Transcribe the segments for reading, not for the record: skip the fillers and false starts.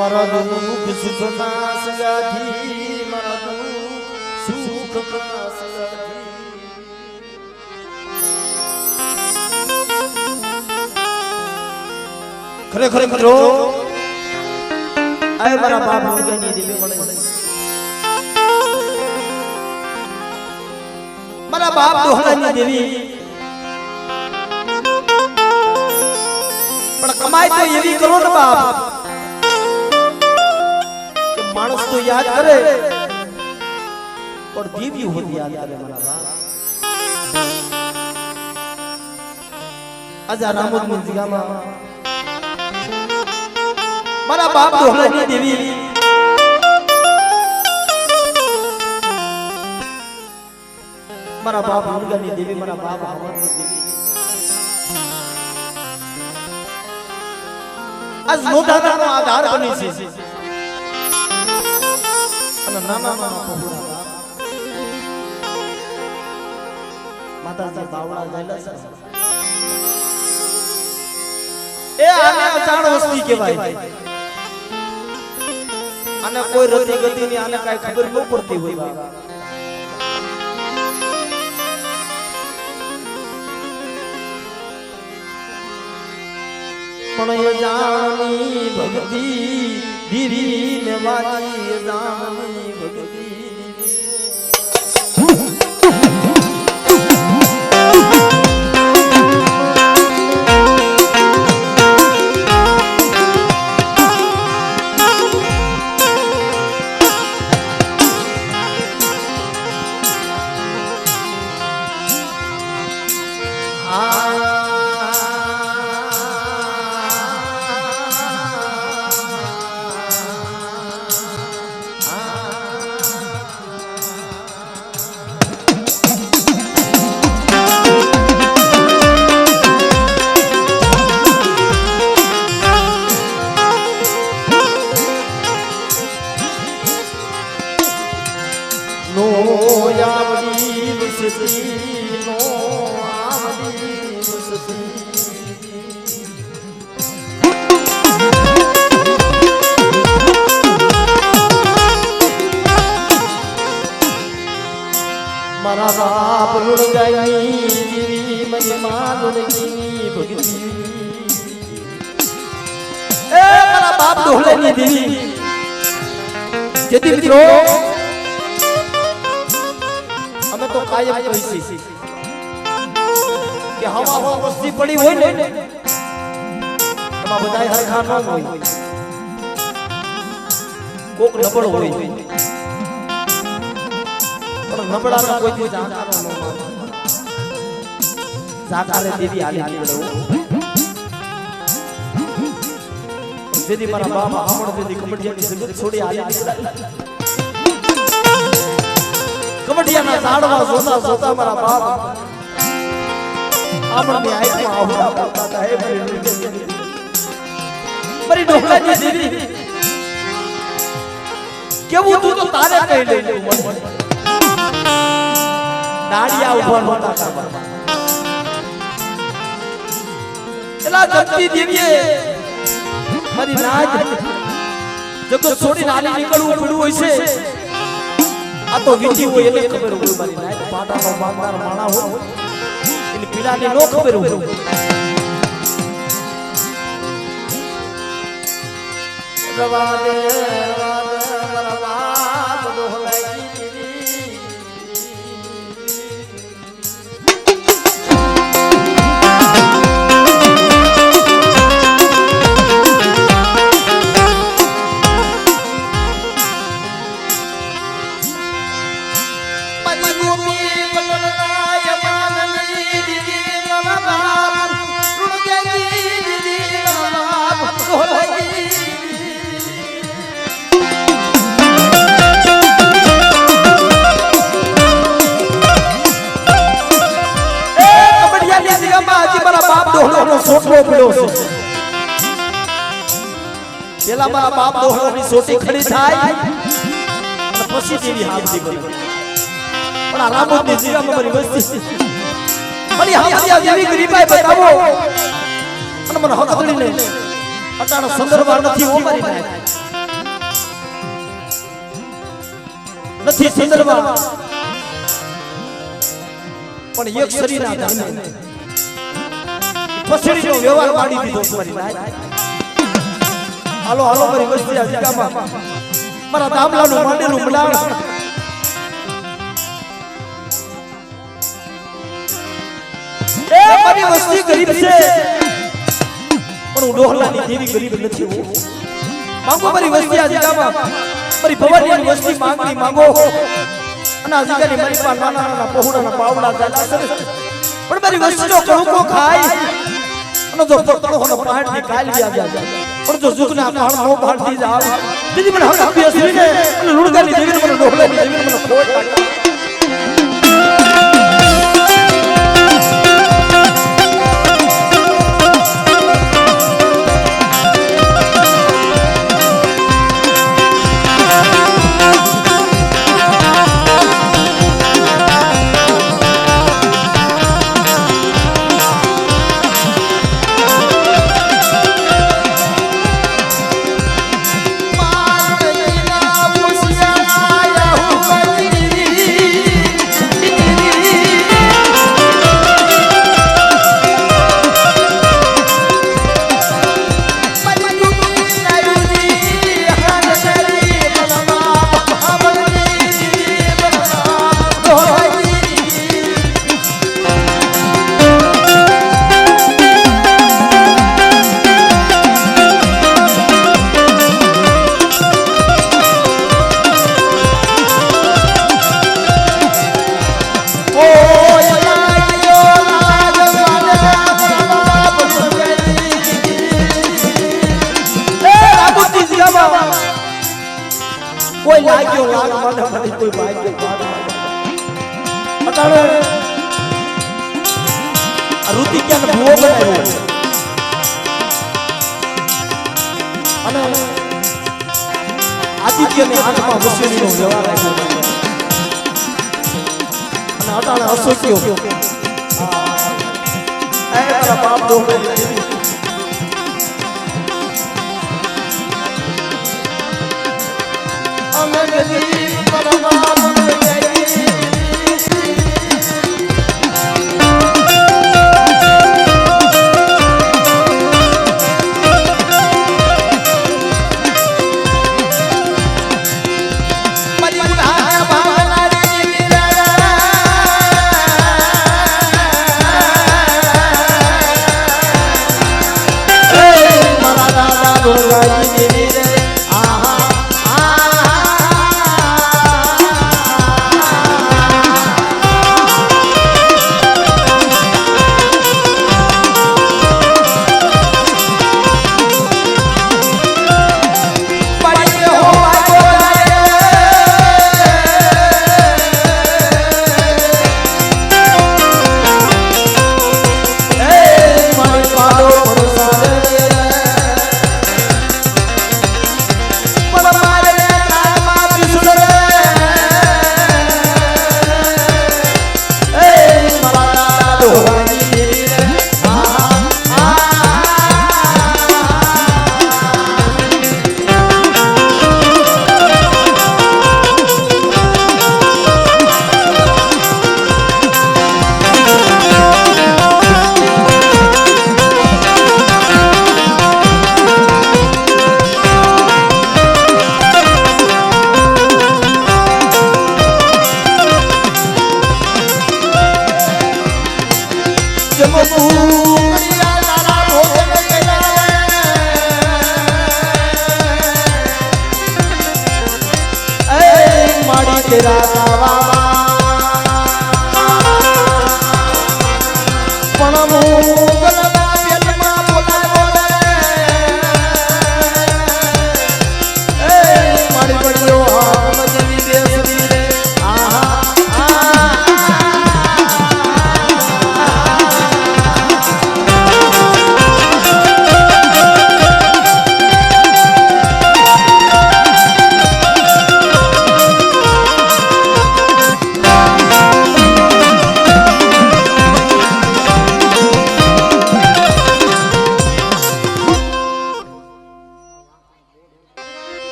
મારા દુઃખ સુખ ના સગાથી મારા દુઃખ સુખ ના સગાથી ખરેખર મિત્રો આય મારા બાપ મુર્ગાની દેવી મળે મારા બાપ દોહલાની દેવી પણ કમાઈ તો એવી કરો ને બાપ કે માણસ તો યાદ કરે પણ દેવી હોતી યાદ કરે મારા બાપ આજા રામોદ મુંજીગામાં મારા બાપ દોહલાની દેવી મારા બાપ મુર્ગાની દેવી મારા બાપ હવનની દેવી આજ મોઢાનો આધાર બની છે અને નાના નાના પહોળા માતાજી બાવળા જઈલા છે એ આને અજાણ વસ્તી કહેવાય આને કોઈ રતિ ગતિ ની આને કાઈ ખબર ન પડતી હોય પણ જાની ભક્તિ ધીરી ને વાજી જાની ભક્તિ મારા બાપ લુણગાઈ દેવી મહિમા લુણગીની ભક્તિ એ મારા બાપ દોહલાની દેવી જેથી મિત્રો અમે તો કાયમ કહીએ છીએ કે હવા વસ્તી પડી હોય ને એમાં બધાય હરખા ન હોય કોક નબળો હોય નબળાનો કોઈ દી જાકારો ન હોય જાકારે દેવી આલી નીકળો જેદી મારા બાપા આમણ દેદી કબડિયાની જગત છોડી આલી નીકળ્યા કબડિયાના ઝાડવા જોતા જોતા મારા બાપ આમણની આંખમાં આહુડા કરતા હે મારી ડોહલાની દેવી કેવું તું તો તારે કહી લઈ દાડિયા ઉભા નહોતા કરવા એલા જગતી દેવીએ મારી નાજ જગત છોડી નાલી નીકળવું પડ્યું હોય છે આ તો વિધિ હોય એને ખબર હોય મારી નાજ પાટાનો બાંધનાર માણા હોય એને પીડાની નો ખબર હોય રવા દે મારા બાપ દોહલાઈ પેલા મારા બાપ દોહલાની સોટી ખડી થાય અને પછી દેવી હામદી બની પણ આ રામોદની જીરામાં મારી વસ્તી મારી હામદી દેવી ગરીબાઈ બતાવો અને મને હકદડીને અટાણો સંદર્ભ નથી ઓ મારી નાય નથી ચંદ્રમાં પણ એક શરીરના ધર્મે પસડીનો વ્યવહાર વાડી દીધો મારી નાય હાલો હાલો મારી વસ્તી આ જગ્યામાં મારા દામલાનું માંડેલું મડાણ એ મારી વસ્તી ગરીબ છે પણ હું ડોહલાની જેવી ગરીબ નથી હું માંગો મારી વસ્તી આ જગ્યામાં મારી ભવાનીની વસ્તી માંગણી માંગો અને આ જગ્યાની મારી પાસે નાના નાના પહોળાના પાવડા ચાલ્યા છે પણ મારી વસ્તીનો કણકો ખાય અને જો પકડોનો પહાડની કાલી આ જાય પણ જો જુગના પહાડ નો પહાડથી જાવ દીદી મને હવે આપી હસીને અને લુણગાની દેવીને મને ડોહલાની દેવીને મને ખોટ લાગે કોઈ લાગ્યો લાગ મને મને કોઈ ભાગ્યો અટાણે ઋતિક કે ભૂવો બનાવ્યો અને આદિત્યને આંખમાં વસેલીનો વ્યવહાર આવ્યો અને અટાણે અસોક્યો એ મારા બાપ ડોહલાની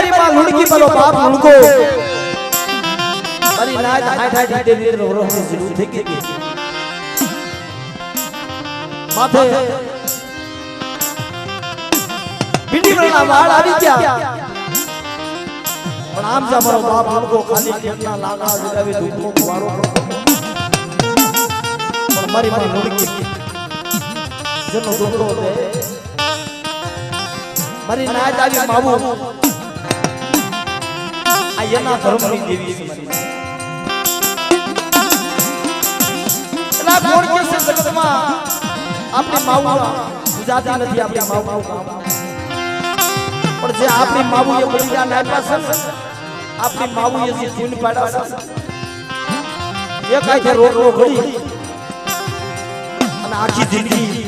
મારી માં લુણકી મારો બાપ લુણકો મારી નાચ હાઠ હાઠ દે વીર રોહ જરૂર થઈ ગઈ માથે ભીંડીના વાળ આવી ગયા પણ આમ જા મારો બાપ લુણકો ખાલી કેટલા લાગા વિડાવી દુખો વારો પણ મારી લુણકી જનો દુખો દે મારી નાચ આવી માવું આ એના ધર્મની દેવી છે એલા કોણ કે છે જગતમાં આપણે માવું ગુજરાતી નથી આપણે માવું પણ જે આપણી માવું એ બલિદાન આપ્યા છે આપણી માવું એ જે જીવન પાડ્યા છે એ કાઈ છે રોડ રો ઘડી અને આખી જિંદગી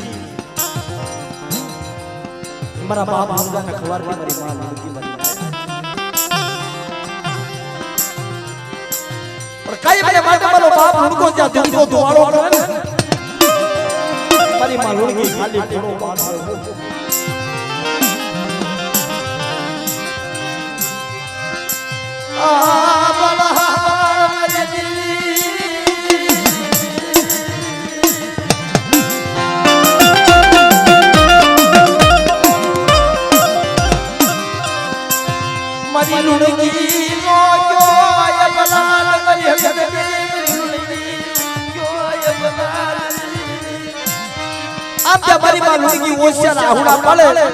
મારા બાપ હમદાને ખબર કે મારી માં લુણકી મરી પણ કઈ મને માટે મારો બાપ લુણકો જ્યાં દિલનો ધુવાળો કરે ને મારી માં લુણકી ખાલી ઘોડો બાંધો આ બલા મારી લુણકી નો જોય બલાલ મારી હગત લુણકી જોય બલાલ આપ જે મારી માં લુણકી ઓશિયાર આહુડા પાડે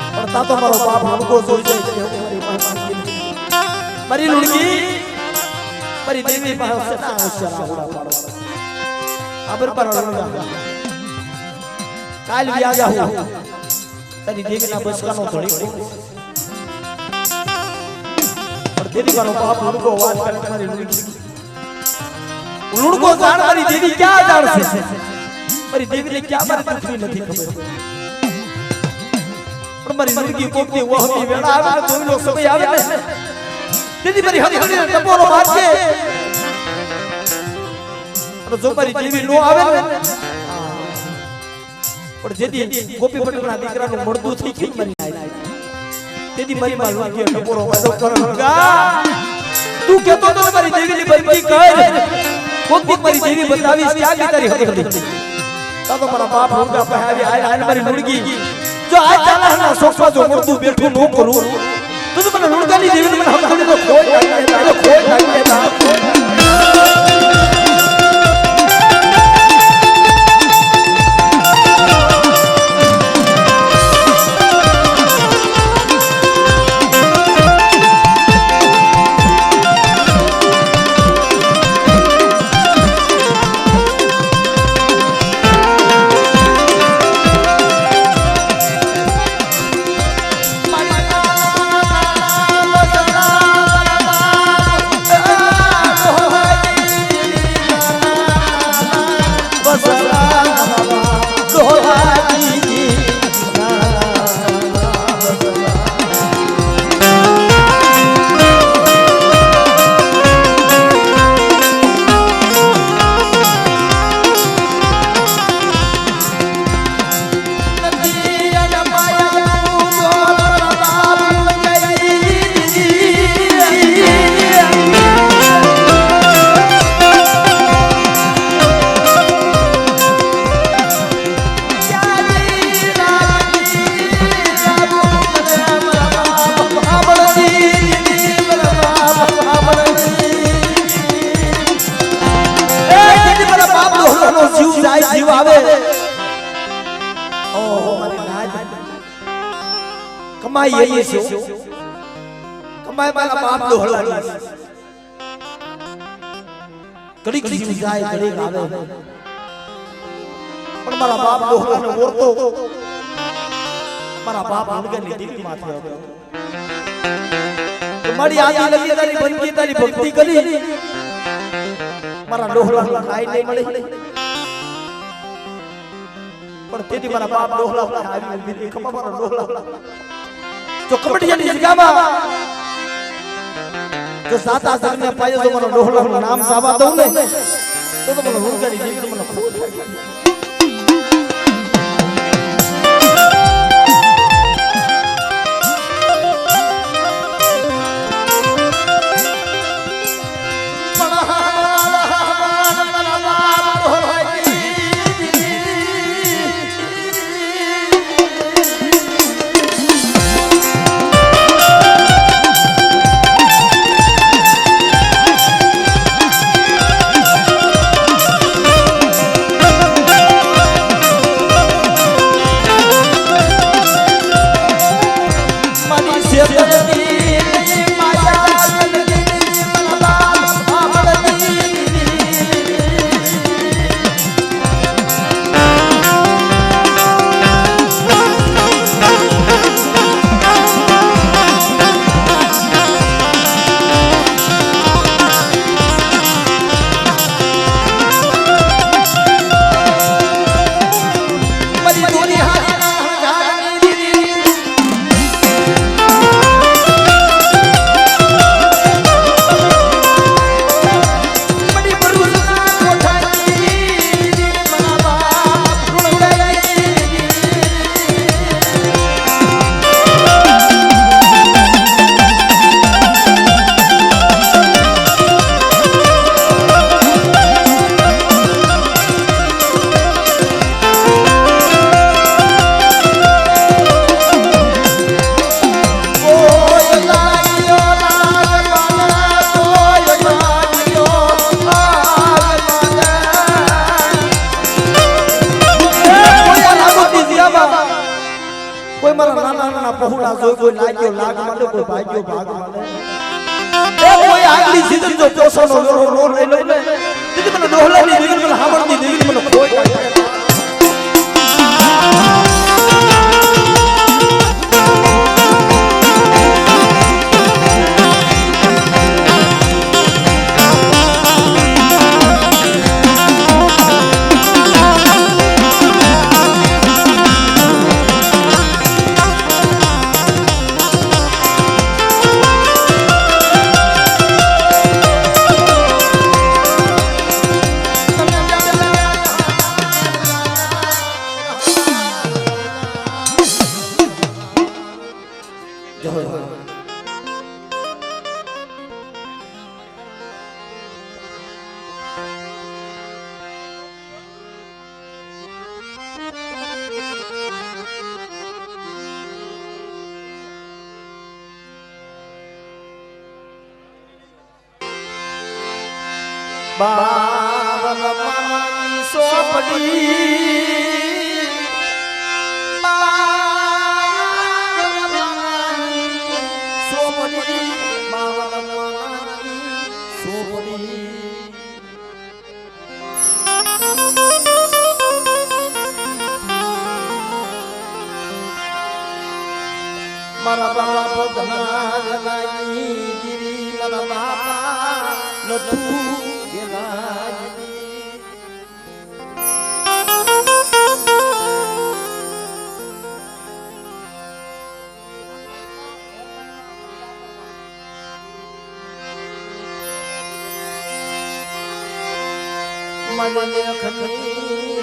પણ તા તો મારો બાપ લુણકો જોઈ જાય મારી લુણકી મારી દેવી પાસે ઓશિયાર આહુડા પાડો આબર પર કાલ વ્યાજા હું તારી દેવીના બસકાનો ધણી तेरी बारो बाप લુણકો વાત કરે મારી લુણકો જાણ મારી દેવી ક્યાં જાણશે મારી દેવીને ક્યાં મારી પૃથ્વી નથી ખબર પણ મારી લુણકી કોકની વહમી વેળા આવે તો જોઈલો સમય આવે ને તેની મારી હદીને ટપોરો મારશે પણ જો મારી દેવી નો આવે ને પણ જેથી ગોપી પટેલના દીકરાનું મળતું થઈ ગયું મારી तेरी मरी मालूम के टपोरो वादो करगा तू कहतो तो मारी देवी ની બંદગી કર કોક મારી દેવી બતાવીશ કે આ તારી હકીકત તા તો મારા બાપ લુણકા પહાવી આય મારી લુણકી જો આ ચાલાના સોફા જો મળતું બેઠું નો કરું તો મને લુણકાની દેવી મને હકીકત તો કોઈ લાગે જીવ આવે ઓહો મારી નાજ કમાઈ એ છે કમાઈ મારા બાપ નો હળવા ઘડીક જીવ જાય ઘડીક આવે પણ મારા બાપ નો હળવાને ઓરતો મારા બાપ હળગાની દીકરી માથે હતો મારી આજી લગી તારી બંદગી તારી ભક્તિ કરી મારા ડોહલા ખાઈ નહીં મળે પણ તેથી મારા બાપ ડોહલા આવી દીધી ખબર મારા ડોહલા જો કબડ્ડીની જગ્યામાં જો સાતા જગને પાયો જો મારા ડોહલાનું નામ સાવા દઉં ને તો મને લુણકાની દીકરી મને ફૂલ થાય પહોળા જોઈ કોઈ લાગ્યો લાગ માલે કોઈ ભાગ્યો ભાગ માલે એ કોઈ આગલી સીઝન જો પોસોનો નો લઈ લે ને તેથી મને ડોહલાની દીકરી મને હામણની દીકરી મને કોઈ બાવલમાની સોપડી બાવલમાની સોપડી બાવલમાની સોપડી મારા બાપ ધના લાગી ગીરી મારા બાપા નતું મને લખની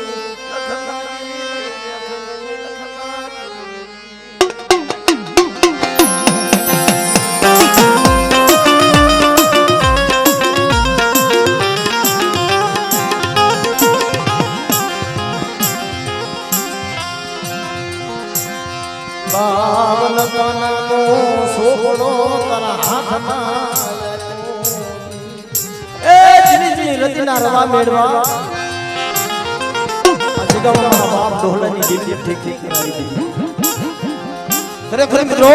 બાવલ કાનાનો સોપડો તારા હાથમાં એ જીની રતિના રવા મેળવા આ જગાવના બાપ ડોહલાની દીકરી ઠીક ઠીક કરાવી દીધી ખરેખર મિત્રો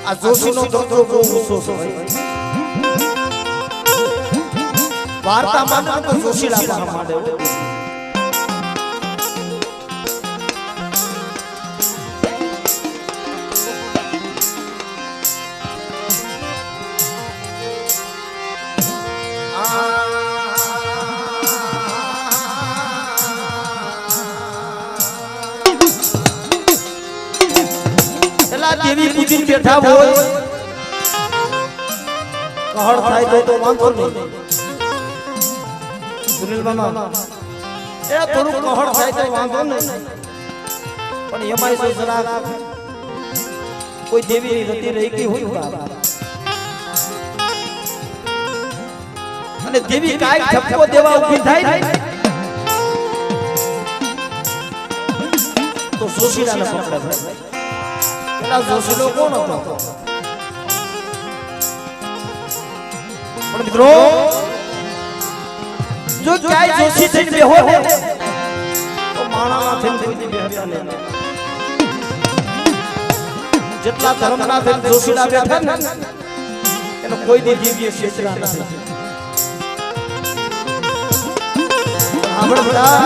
આ જોશીનો દરજ્જો બહુ ઊંચો છે વાર્તા માં તો જોશી લાગવા માંડે દેવી પૂજીને બેઠા હોય કહળ થાય તો વાંધો નહીં સુનિલ મામા એ થોડું કહળ થાય તો વાંધો નહીં પણ એમાંય તો જરા કોઈ દેવી રતી રહી ગઈ હોય અને દેવી કાંઈક ઠપકો દેવા ઊભી થાય તો સુશીલાને પકડે ભાઈ પેલા જોશીલો કોણ હતો પણ મિત્રો જો ક્યાંય જોશી થઈને બેહો ને તો માણામાં થઈને કોઈ બેહતા નહીં જેટલા ધર્મના થઈને જોશીલા બેઠા ને એનો કોઈ દી જીવીએ ક્ષેત્રા નથી આપણા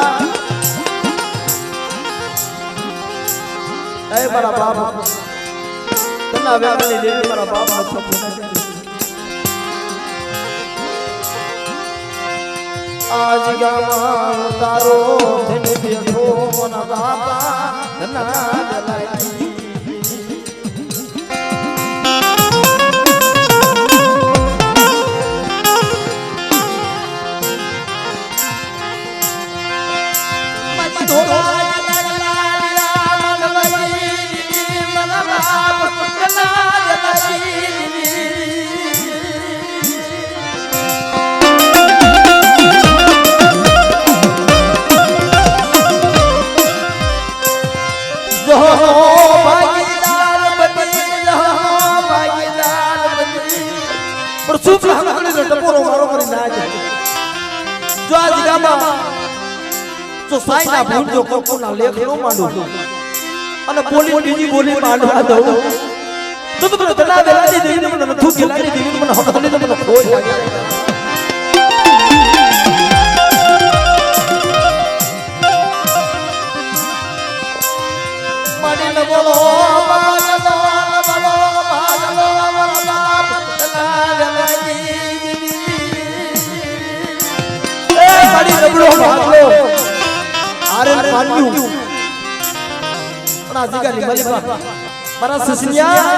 એ મારા બાપ તના વેળાની દેવી મારા બાપનો સપનો આજ ગામ તારો ધન બેઠો મના બાપા ધના દલાઈ સાઈના ભૂંજો કોકોના લેખ નો માંડું અને બોલી બીજી બોલી માંડવા દઉં તો મને તના વેલાની દેવીને મને નથું ખેલાડી દેવીને મને હકલી મને કોઈ લાગે માડીને બોલો ભાગલો ભાગલો મારા બાપ તના વેલાની એ માડી રબડો ભાગલો આરે પાડ્યું પણ આ જગાની મલિકા મારા સસનિયા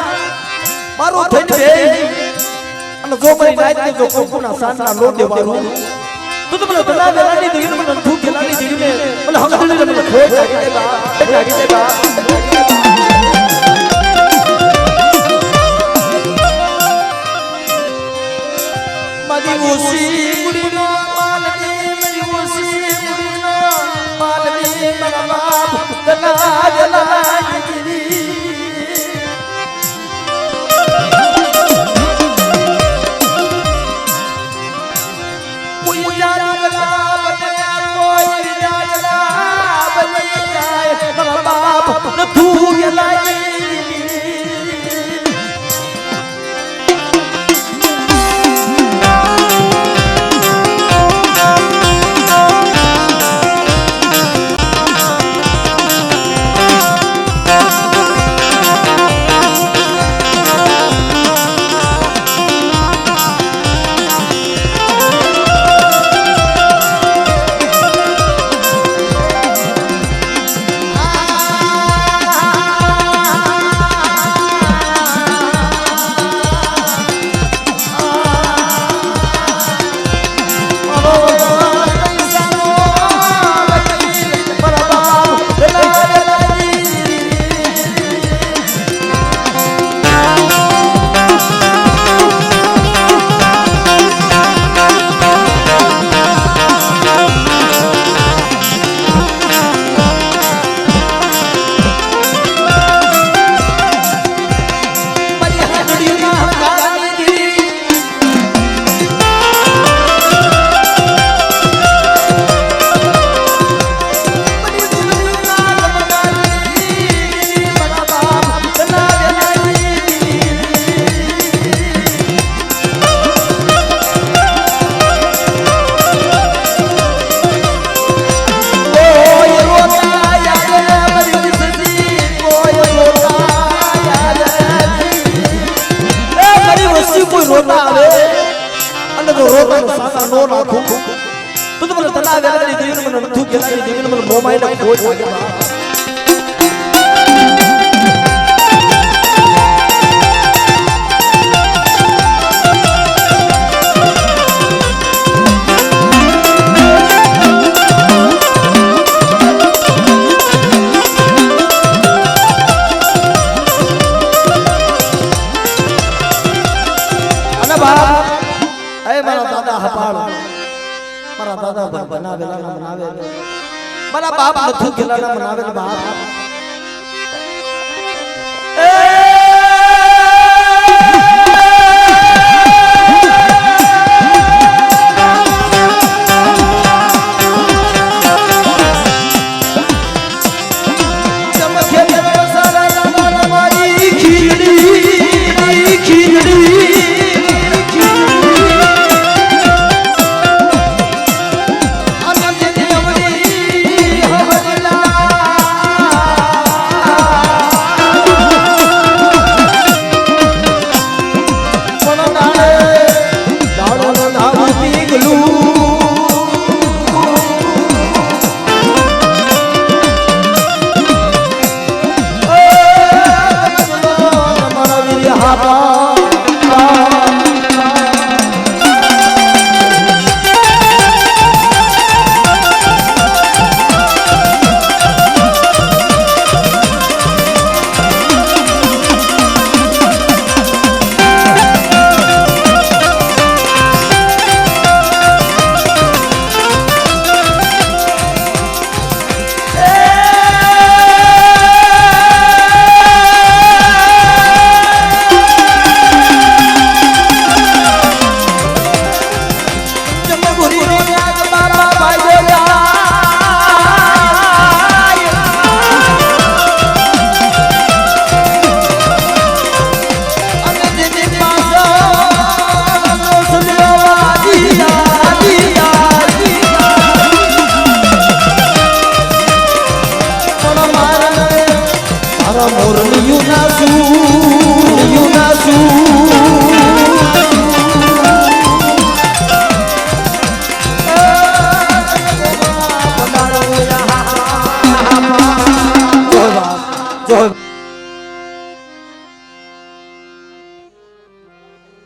મારો થઈને બે અને જો મારી નાઈત જો કોકોના સાનના લો દેવાનું તો મને તના વેલાની દેવીને મને ધૂ ખેલાની દેવીને મને હકલી મને ખોઈ લાગી દે બા મારી ઓસી ગુડીનો માલની મારી ઓસી ગુડીનો માલની મારા બાપ તના જલાઈ કોઈ જાના બલા બને કોઈ જાના બની જાય મારા બાપ નથું ગલાઈ મારા બાપ નથું ગેલાના બનાવે બાપ